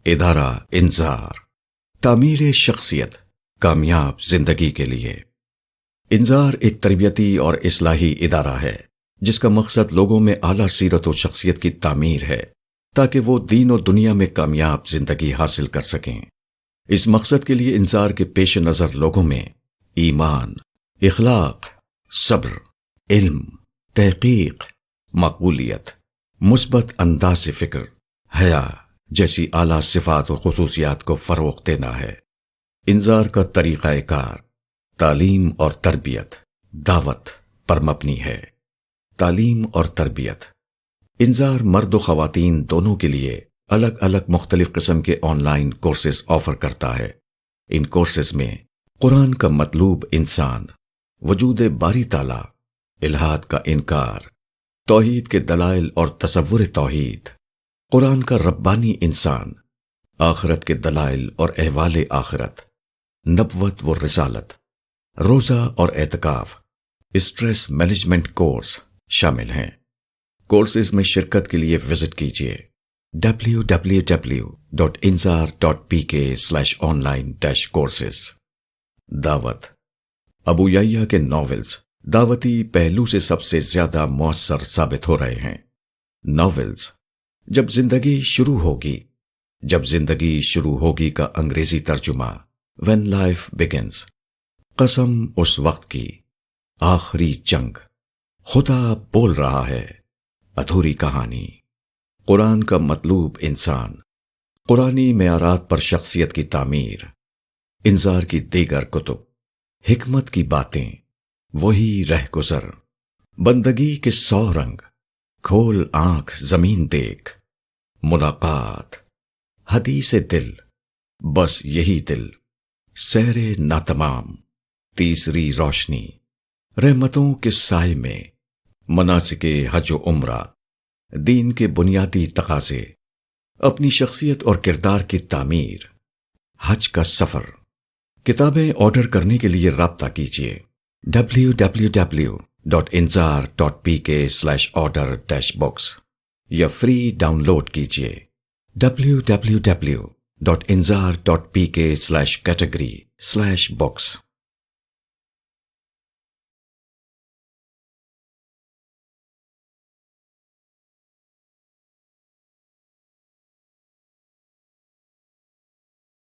ادارہ انذار، تعمیر شخصیت کامیاب زندگی کے لیے۔ انذار ایک تربیتی اور اصلاحی ادارہ ہے جس کا مقصد لوگوں میں اعلیٰ سیرت و شخصیت کی تعمیر ہے تاکہ وہ دین و دنیا میں کامیاب زندگی حاصل کر سکیں۔ اس مقصد کے لیے انذار کے پیش نظر لوگوں میں ایمان، اخلاق، صبر، علم، تحقیق، مقبولیت، مثبت انداز فکر، حیا جیسی اعلیٰ صفات و خصوصیات کو فروغ دینا ہے۔ انذار کا طریقہ کار تعلیم اور تربیت، دعوت پر مبنی ہے۔ تعلیم اور تربیت۔ انذار مرد و خواتین دونوں کے لیے الگ الگ مختلف قسم کے آن لائن کورسز آفر کرتا ہے۔ ان کورسز میں قرآن کا مطلوب انسان، وجود باری تعالیٰ، الہاد کا انکار، توحید کے دلائل اور تصور توحید، قرآن کا ربانی انسان، آخرت کے دلائل اور احوال آخرت، نبوت و رسالت، روزہ اور اعتکاف، اسٹریس مینجمنٹ کورس شامل ہیں۔ کورسز میں شرکت کے لیے وزٹ کیجیے www.inzar.pk/online-courses۔ دعوت۔ ابو یحییٰ کے ناولز دعوتی پہلو سے سب سے زیادہ مؤثر ثابت ہو رہے ہیں۔ ناولز جب زندگی شروع ہوگی کا انگریزی ترجمہ When Life Begins۔ قسم اس وقت کی، آخری جنگ، خدا بول رہا ہے، ادھوری کہانی، قرآن کا مطلوب انسان، قرآنی معیارات پر شخصیت کی تعمیر، انذار کی دیگر کتب، حکمت کی باتیں، وہی رہ گزر، بندگی کے 100 رنگ، کھول آنکھ زمین دیکھ، ملاقات، حدیث دل، بس یہی دل، سیر ناتمام، تیسری روشنی، رحمتوں کے سائے میں، مناسک حج و عمرہ، دین کے بنیادی تقاضے، اپنی شخصیت اور کردار کی تعمیر، حج کا سفر۔ کتابیں آرڈر کرنے کے لیے رابطہ کیجیے www.inzar.pk/order-box یا فری ڈاؤن لوڈ کیجیے www.inzar.pk/category/box۔